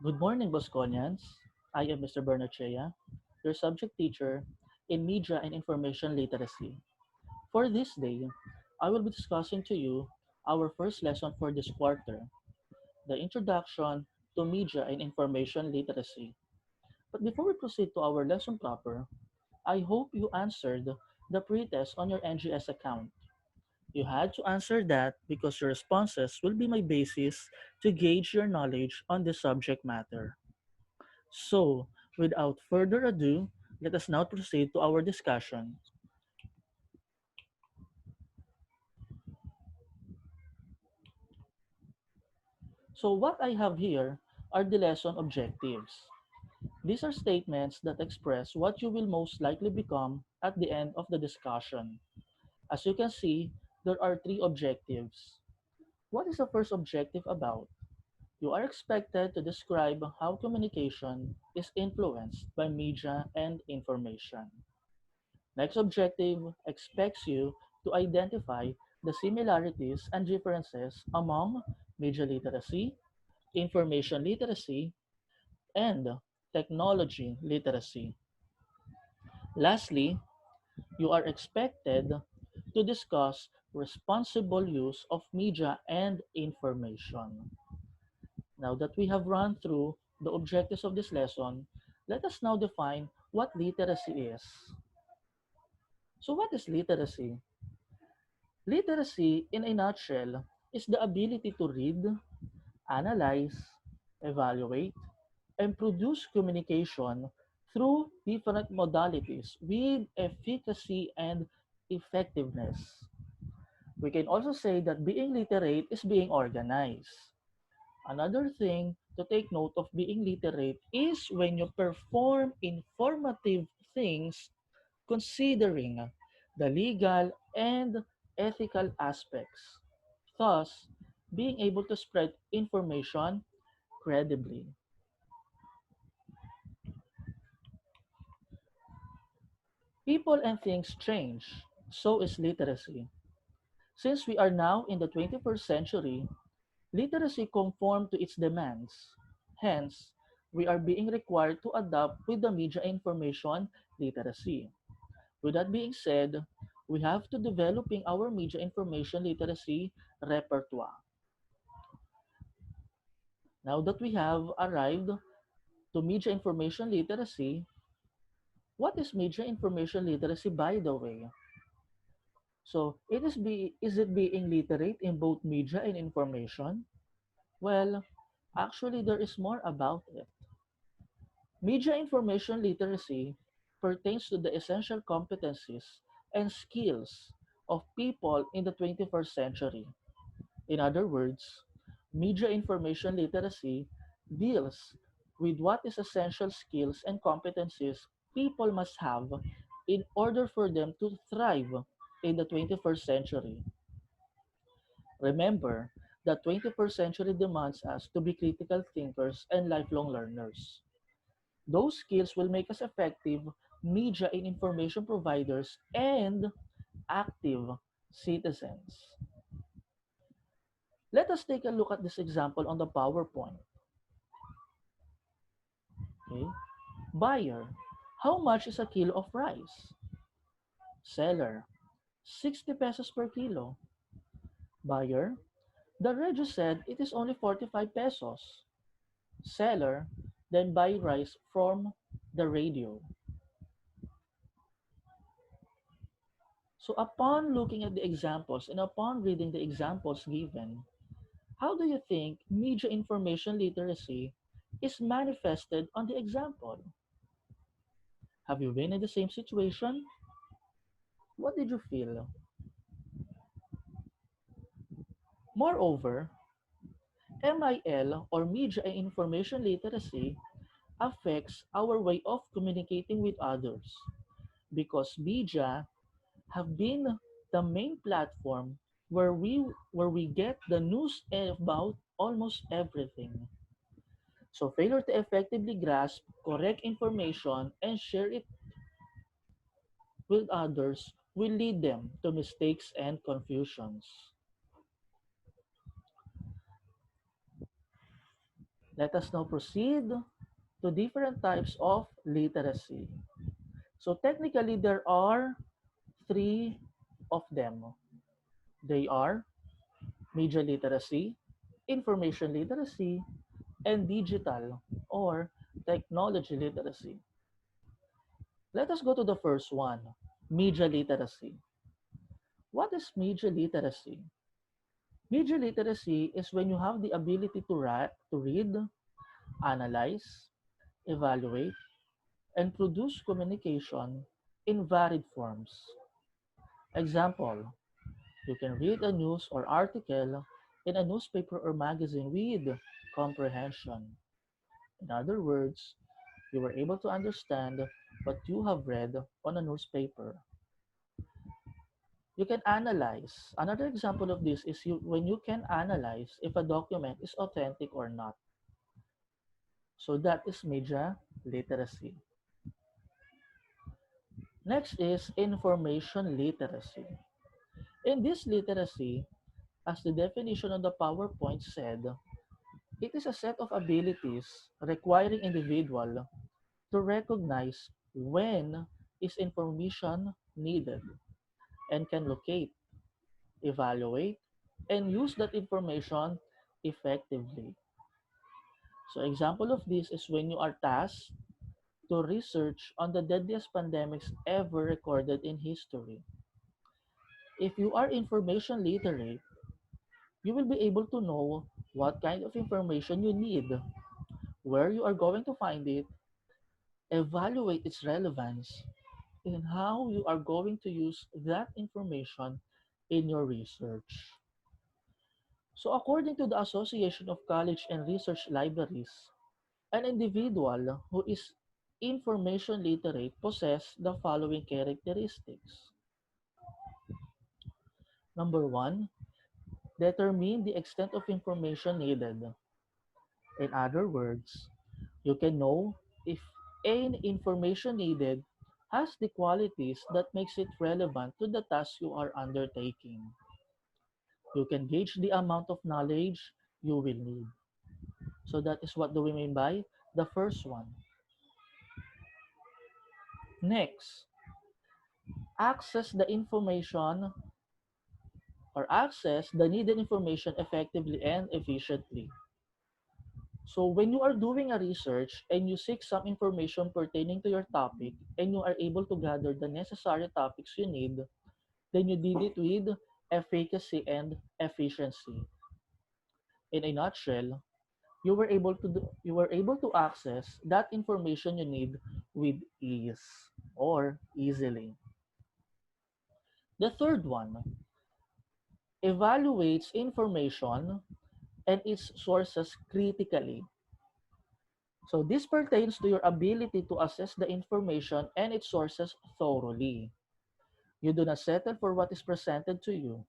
Good morning, Bosconians. I am Mr. Bernachea, your subject teacher in Media and Information Literacy. For this day, I will be discussing to you our first lesson for this quarter, the Introduction to Media and Information Literacy. But before we proceed to our lesson proper, I hope you answered the pretest on your NGS account. You had to answer that because your responses will be my basis to gauge your knowledge on the subject matter. So, without further ado, let us now proceed to our discussion. So, what I have here are the lesson objectives. These are statements that express what you will most likely become at the end of the discussion. As you can see, there are three objectives. What is the first objective about? You are expected to describe how communication is influenced by media and information. Next objective expects you to identify the similarities and differences among media literacy, information literacy, and technology literacy. Lastly, you are expected to discuss responsible use of media and information. Now that we have run through the objectives of this lesson, let us now define what literacy is. So, what is literacy? Literacy, in a nutshell, is the ability to read, analyze, evaluate, and produce communication through different modalities with efficacy and effectiveness. We can also say that being literate is being organized. Another thing to take note of being literate is when you perform informative things considering the legal and ethical aspects, thus being able to spread information credibly. People and things change, so is literacy. Since we are now in the 21st century, literacy conforms to its demands. Hence, we are being required to adapt with the media information literacy. With that being said, we have to developing our media information literacy repertoire. Now that we have arrived to media information literacy, what is media information literacy by the way? So, is it being literate in both media and information? Well, actually there is more about it. Media information literacy pertains to the essential competencies and skills of people in the 21st century. In other words, media information literacy deals with what is essential skills and competencies people must have in order for them to thrive in the 21st century. Remember, the 21st century demands us to be critical thinkers and lifelong learners. Those skills will make us effective media and information providers and active citizens. Let us take a look at this example on the PowerPoint. Okay. Buyer, how much is a kilo of rice? Seller, 60 pesos per kilo. Buyer, the radio said it is only 45 pesos. Seller, then buy rice from the radio. So upon looking at the examples and upon reading the examples given, how do you think media information literacy is manifested on the example? Have you been in the same situation? What did you feel? Moreover, MIL or media and information literacy affects our way of communicating with others because media have been the main platform where we get the news about almost everything. So failure to effectively grasp correct information and share it with others will lead them to mistakes and confusions. Let us now proceed to different types of literacy. So technically, there are three of them. They are media literacy, information literacy, and digital or technology literacy. Let us go to the first one, media literacy. What is media literacy? Media literacy is when you have the ability to read, analyze, evaluate, and produce communication in varied forms. Example, you can read a news or article in a newspaper or magazine with comprehension. In other words, you were able to understand what you have read on a newspaper. You can analyze. Another example of this is when you can analyze if a document is authentic or not. So that is media literacy. Next is information literacy. In this literacy, as the definition of the PowerPoint said, it is a set of abilities requiring individual to recognize when is information needed and can locate, evaluate, and use that information effectively. So example of this is when you are tasked to research on the deadliest pandemics ever recorded in history. If you are information literate, you will be able to know what kind of information you need, where you are going to find it, evaluate its relevance, and how you are going to use that information in your research. So according to the Association of College and Research Libraries, an individual who is information literate possess the following characteristics. Number one, determine the extent of information needed. In other words, you can know if any information needed has the qualities that makes it relevant to the task you are undertaking. You can gauge the amount of knowledge you will need. So that is what do we mean by the first one. Next, access the information or access the needed information effectively and efficiently. So when you are doing a research and you seek some information pertaining to your topic and you are able to gather the necessary topics you need, then you did it with efficacy and efficiency. In a nutshell, you were able to access that information you need with ease or easily. The third one evaluates information and its sources critically. So this pertains to your ability to assess the information and its sources thoroughly. You do not settle for what is presented to you.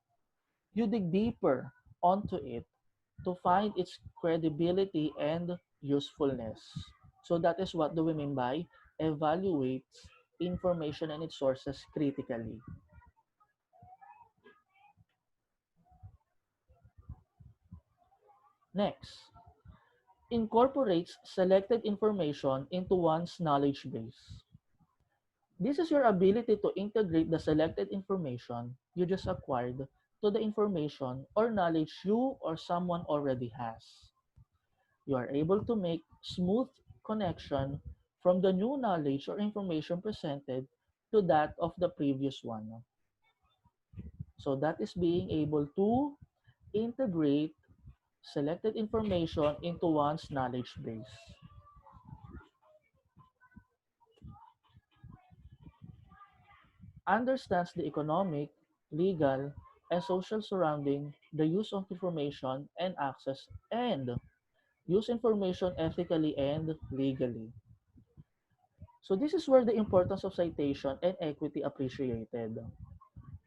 You dig deeper onto it to find its credibility and usefulness. So that is what do we mean by evaluates information and its sources critically. Next, incorporates selected information into one's knowledge base. This is your ability to integrate the selected information you just acquired to the information or knowledge you or someone already has. You are able to make smooth connection from the new knowledge or information presented to that of the previous one. So that is being able to integrate selected information into one's knowledge base. Understands the economic, legal, and social surrounding the use of information and access and use information ethically and legally. So this is where the importance of citation and equity appreciated.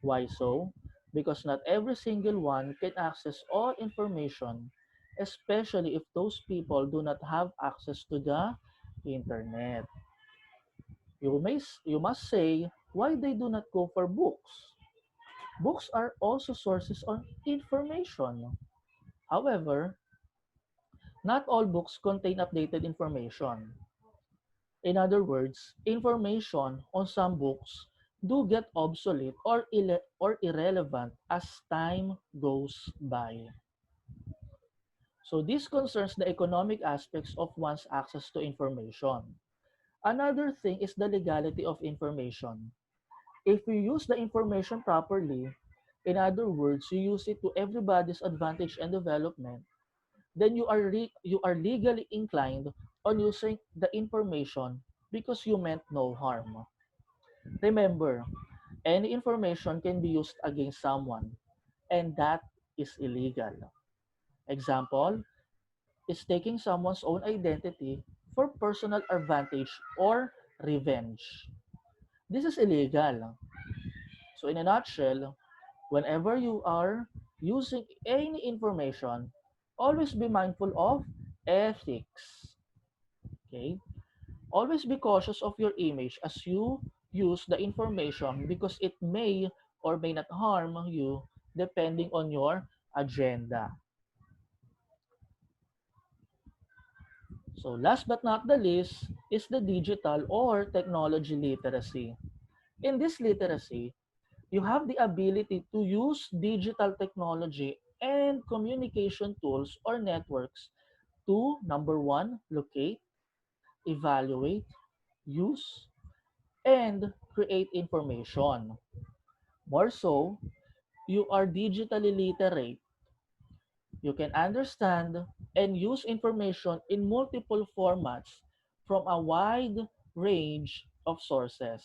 Why so? Because not every single one can access all information, especially if those people do not have access to the internet. You must say why they do not go for books. Books are also sources of information. However, Not all books contain updated information. In other words, information on some books do get obsolete or irrelevant as time goes by. So this concerns the economic aspects of one's access to information. Another thing is the legality of information. If you use the information properly, in other words, you use it to everybody's advantage and development, then you are legally inclined on using the information because you meant no harm. Remember, any information can be used against someone, and that is illegal. Example is taking someone's own identity for personal advantage or revenge. This is illegal. So, in a nutshell, whenever you are using any information, always be mindful of ethics. Okay? Always be cautious of your image as you use the information because it may or may not harm you depending on your agenda. So last but not the least is the digital or technology literacy. In this literacy, you have the ability to use digital technology and communication tools or networks to number one, locate, evaluate, use, and create information. More so, you are digitally literate. You can understand and use information in multiple formats from a wide range of sources.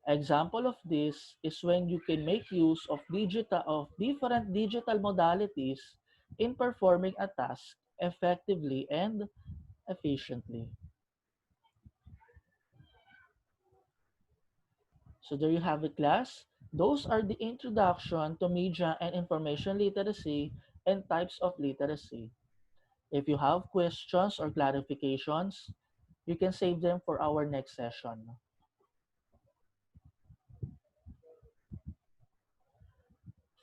Example of this is when you can make use of different digital modalities in performing a task effectively and efficiently. So there you have it, class. Those are the introduction to media and information literacy and types of literacy. If you have questions or clarifications, you can save them for our next session.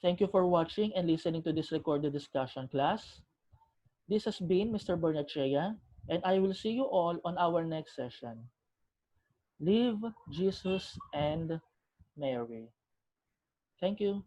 Thank you for watching and listening to this recorded discussion, class. This has been Mr. Bernachea, and I will see you all on our next session. Live Jesus and Mary. Thank you.